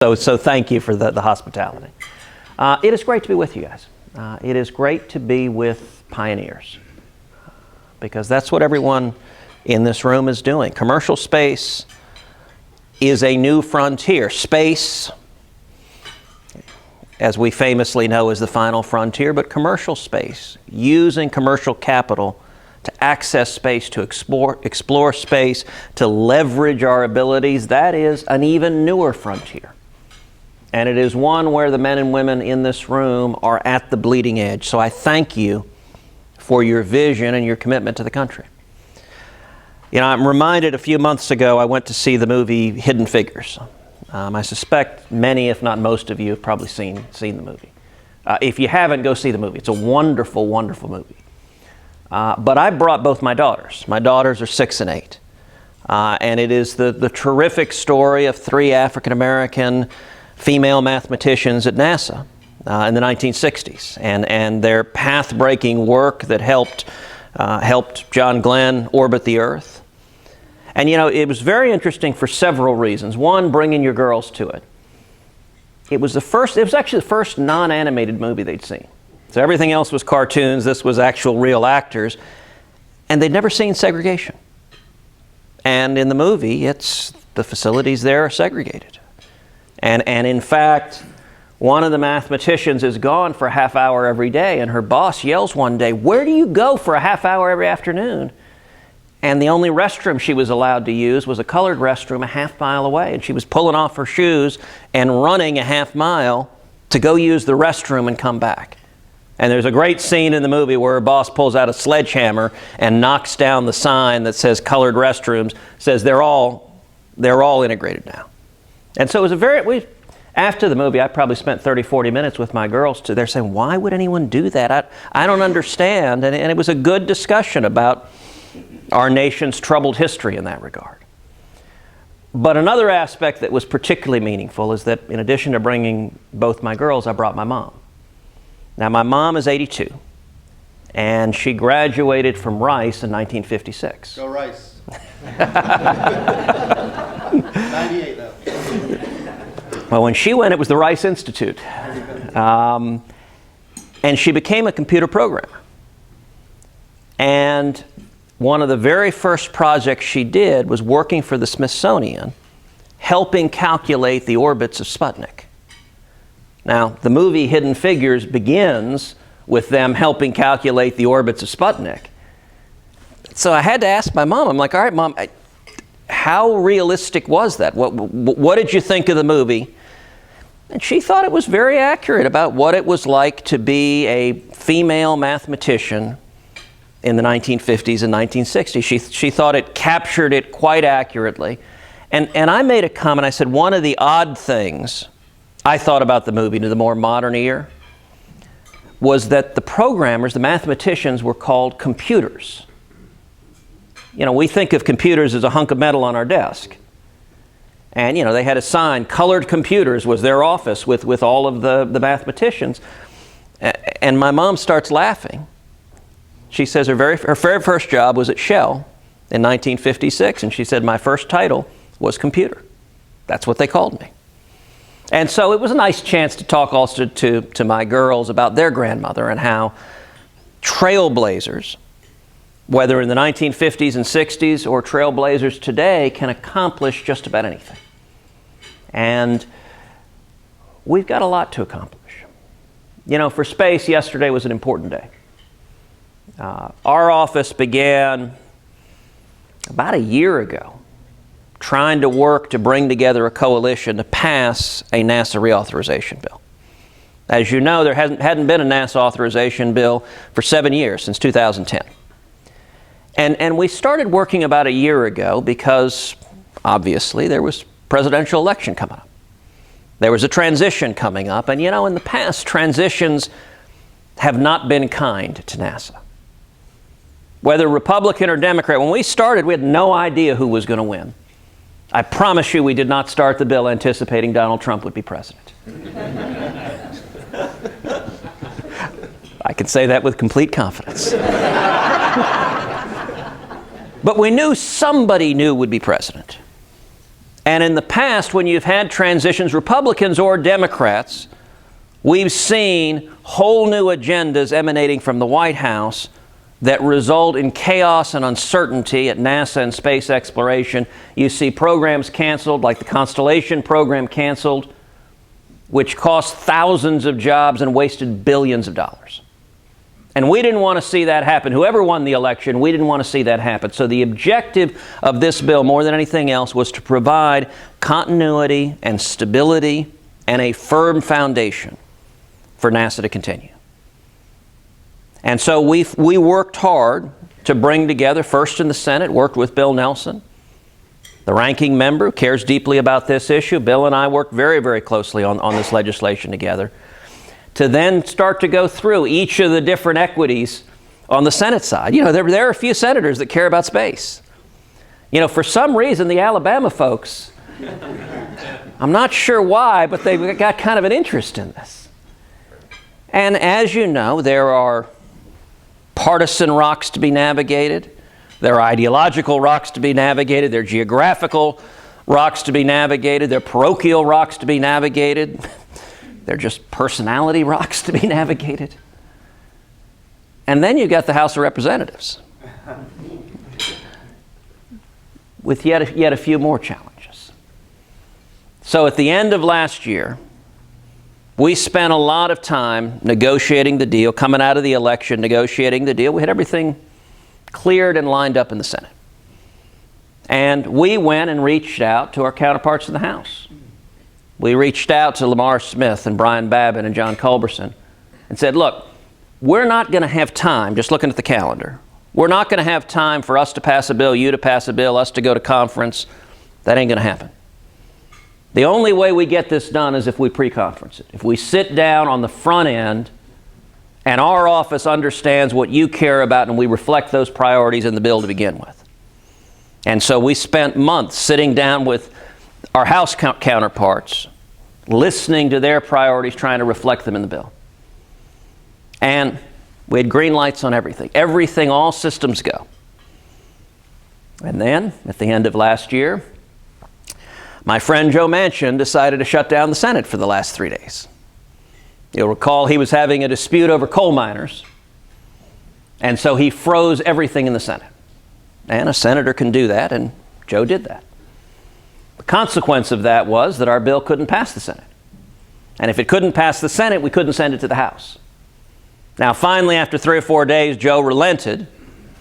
So thank you for the hospitality. It is great to be with you guys. It is great to be with pioneers, because that's what everyone in this room is doing. Commercial space is a new frontier. Space, as we famously know, is the final frontier, but commercial space, using commercial capital to access space, to explore space, to leverage our abilities, that is an even newer frontier. And it is one where the men and women in this room are at the bleeding edge. So I thank you for your vision and your commitment to the country. You know, I'm reminded a few months ago I went to see the movie Hidden Figures. I suspect many, if not most of you, have probably seen the movie. If you haven't, go see the movie. It's a wonderful, wonderful movie. But I brought both my daughters. My daughters are 6 and 8. And it is the terrific story of 3 African-American female mathematicians at NASA in the 1960s, and their path-breaking work that helped John Glenn orbit the Earth. And you know, it was very interesting for several reasons. One, bringing your girls to it. It was actually the first non-animated movie they'd seen. So everything else was cartoons. This was actual real actors, and they'd never seen segregation. And in the movie, the facilities there are segregated. And in fact, one of the mathematicians is gone for a half hour every day, and her boss yells one day, "Where do you go for a half hour every afternoon?" And the only restroom she was allowed to use was a colored restroom a half mile away, and she was pulling off her shoes and running a half mile to go use the restroom and come back. And there's a great scene in the movie where her boss pulls out a sledgehammer and knocks down the sign that says colored restrooms, says they're all integrated now. And so it was after the movie, I probably spent 30, 40 minutes with my girls. They're saying, why would anyone do that? I don't understand. And it was a good discussion about our nation's troubled history in that regard. But another aspect that was particularly meaningful is that in addition to bringing both my girls, I brought my mom. Now, my mom is 82, and she graduated from Rice in 1956. Go Rice. 98, though. Well, when she went, it was the Rice Institute. And she became a computer programmer. And one of the very first projects she did was working for the Smithsonian, helping calculate the orbits of Sputnik. Now, the movie Hidden Figures begins with them helping calculate the orbits of Sputnik. So I had to ask my mom, I'm like, all right, Mom, how realistic was that? What did you think of the movie? And she thought it was very accurate about what it was like to be a female mathematician in the 1950s and 1960s. She thought it captured it quite accurately. And I made a comment, I said, one of the odd things I thought about the movie to the more modern ear was that the programmers, the mathematicians, were called computers. You know, we think of computers as a hunk of metal on our desk. And, you know, they had a sign, Colored Computers was their office with all of the mathematicians. And my mom starts laughing. She says her very first job was at Shell in 1956. And she said, my first title was computer. That's what they called me. And so it was a nice chance to talk also to my girls about their grandmother and how trailblazers, whether in the 1950s and 60s or trailblazers today, can accomplish just about anything. And we've got a lot to accomplish. You know, for space, yesterday was an important day. Our office began about a year ago trying to work to bring together a coalition to pass a NASA reauthorization bill. As you know, there hadn't been a NASA authorization bill for 7 years, since 2010. And we started working about a year ago because, obviously, there was presidential election coming up. There was a transition coming up, and you know, in the past, transitions have not been kind to NASA. Whether Republican or Democrat, when we started, we had no idea who was going to win. I promise you we did not start the bill anticipating Donald Trump would be president. I can say that with complete confidence. But we knew somebody new would be president. And in the past, when you've had transitions, Republicans or Democrats, we've seen whole new agendas emanating from the White House that result in chaos and uncertainty at NASA and space exploration. You see programs canceled, like the Constellation program canceled, which cost thousands of jobs and wasted billions of dollars. And we didn't want to see that happen. Whoever won the election, we didn't want to see that happen. So the objective of this bill, more than anything else, was to provide continuity and stability and a firm foundation for NASA to continue. And so we worked hard to bring together, first in the Senate, worked with Bill Nelson, the ranking member who cares deeply about this issue. Bill and I worked very, very closely on this legislation together, to then start to go through each of the different equities on the Senate side. You know, there are a few senators that care about space. You know, for some reason, the Alabama folks, I'm not sure why, but they've got kind of an interest in this. And as you know, there are partisan rocks to be navigated. There are ideological rocks to be navigated. There are geographical rocks to be navigated. There are parochial rocks to be navigated. They're just personality rocks to be navigated. And then you've got the House of Representatives with yet a few more challenges. So at the end of last year, we spent a lot of time negotiating the deal, coming out of the election, negotiating the deal. We had everything cleared and lined up in the Senate. And we went and reached out to our counterparts in the House. We reached out to Lamar Smith and Brian Babbitt and John Culberson and said, look, we're not going to have time, just looking at the calendar, we're not going to have time for us to pass a bill, you to pass a bill, us to go to conference. That ain't going to happen. The only way we get this done is if we pre-conference it. If we sit down on the front end and our office understands what you care about and we reflect those priorities in the bill to begin with. And so we spent months sitting down with our House counterparts, listening to their priorities, trying to reflect them in the bill. And we had green lights on everything. Everything, all systems go. And then, at the end of last year, my friend Joe Manchin decided to shut down the Senate for the last 3 days. You'll recall he was having a dispute over coal miners, and so he froze everything in the Senate. And a senator can do that, and Joe did that. The consequence of that was that our bill couldn't pass the Senate. And if it couldn't pass the Senate, we couldn't send it to the House. Now, finally, after 3 or 4 days, Joe relented.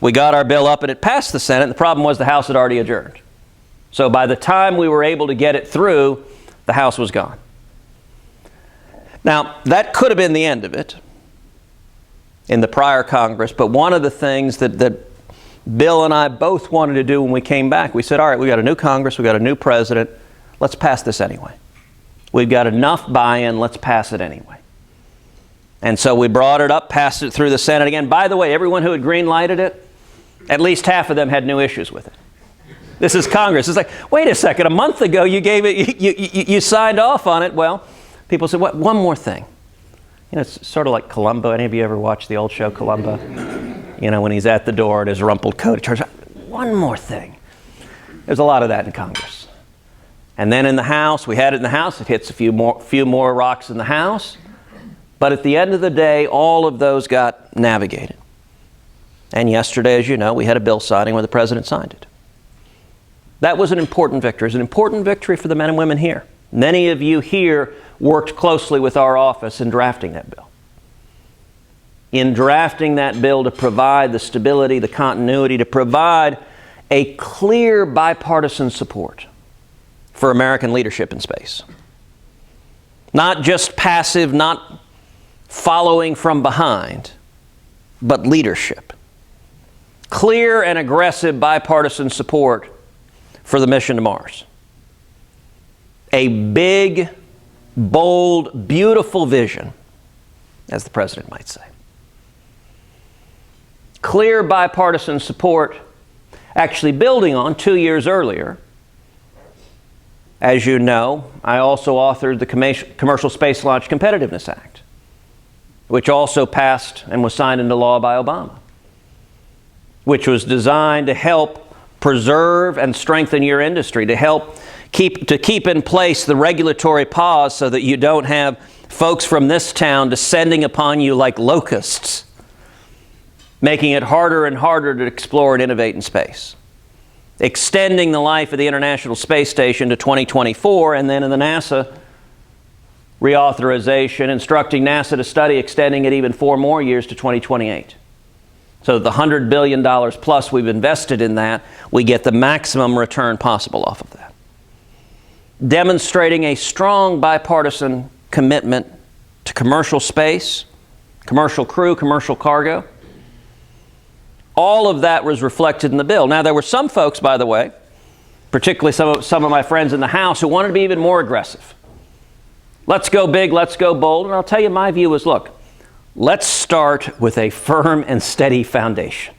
We got our bill up and it passed the Senate. The problem was the House had already adjourned. So by the time we were able to get it through, the House was gone. Now, that could have been the end of it in the prior Congress, but one of the things that Bill and I both wanted to do when we came back, we said, all right, we got a new Congress, we got a new president, let's pass this anyway. We've got enough buy-in, let's pass it anyway. And so we brought it up, passed it through the Senate again. By the way, everyone who had green-lighted it, at least half of them had new issues with it. This is Congress. It's like, wait a second, a month ago you gave it, you signed off on it. Well, people said, what? One more thing. You know, it's sort of like Columbo. Any of you ever watched the old show Columbo? You know, when he's at the door in his rumpled coat, he turns out, one more thing. There's a lot of that in Congress. And then in the House, we had it in the House. It hits a few more rocks in the House. But at the end of the day, all of those got navigated. And yesterday, as you know, we had a bill signing where the president signed it. That was an important victory. It was an important victory for the men and women here. Many of you here worked closely with our office in drafting that bill. In drafting that bill to provide the stability, the continuity, to provide a clear bipartisan support for American leadership in space. Not just passive, not following from behind, but leadership. Clear and aggressive bipartisan support for the mission to Mars. A big, bold, beautiful vision, as the president might say. Clear bipartisan support, actually building on 2 years earlier. As you know, I also authored the Commercial Space Launch Competitiveness Act, which also passed and was signed into law by Obama, which was designed to help preserve and strengthen your industry, to help keep in place the regulatory pause so that you don't have folks from this town descending upon you like locusts, making it harder and harder to explore and innovate in space. Extending the life of the International Space Station to 2024, and then in the NASA reauthorization, instructing NASA to study extending it even 4 more years to 2028. So the $100 billion plus we've invested in that, we get the maximum return possible off of that. Demonstrating a strong bipartisan commitment to commercial space, commercial crew, commercial cargo. All of that was reflected in the bill. Now, there were some folks, by the way, particularly some of my friends in the House, who wanted to be even more aggressive. Let's go big, let's go bold. And I'll tell you, my view is, look, let's start with a firm and steady foundation.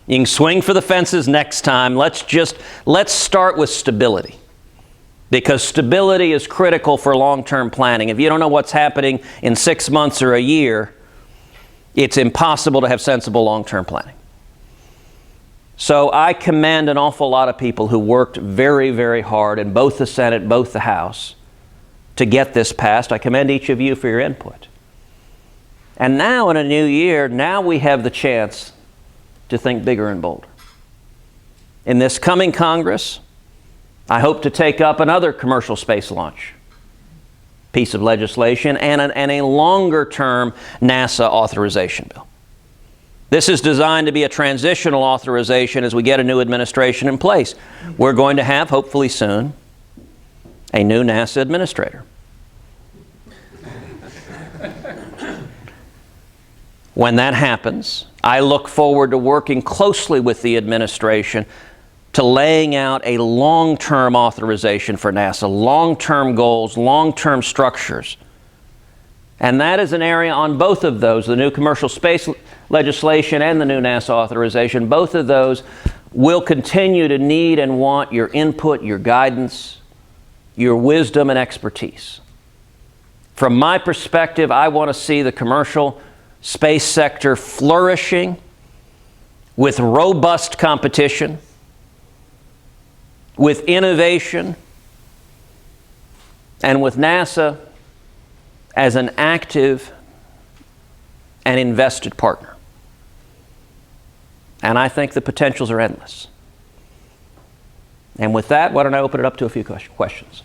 You can swing for the fences next time. Let's start with stability. Because stability is critical for long-term planning. If you don't know what's happening in 6 months or a year, it's impossible to have sensible long-term planning. So I commend an awful lot of people who worked very, very hard in both the Senate, both the House, to get this passed. I commend each of you for your input. And now in a new year, now we have the chance to think bigger and bolder. In this coming Congress, I hope to take up another commercial space launch piece of legislation and a longer-term NASA authorization bill. This is designed to be a transitional authorization as we get a new administration in place. We're going to have, hopefully soon, a new NASA administrator. When that happens, I look forward to working closely with the administration to laying out a long-term authorization for NASA, long-term goals, long-term structures. And that is an area on both of those, the new commercial space legislation and the new NASA authorization, both of those will continue to need and want your input, your guidance, your wisdom and expertise. From my perspective, I want to see the commercial space sector flourishing with robust competition, with innovation, and with NASA as an active and invested partner. And I think the potentials are endless. And with that, why don't I open it up to a few questions?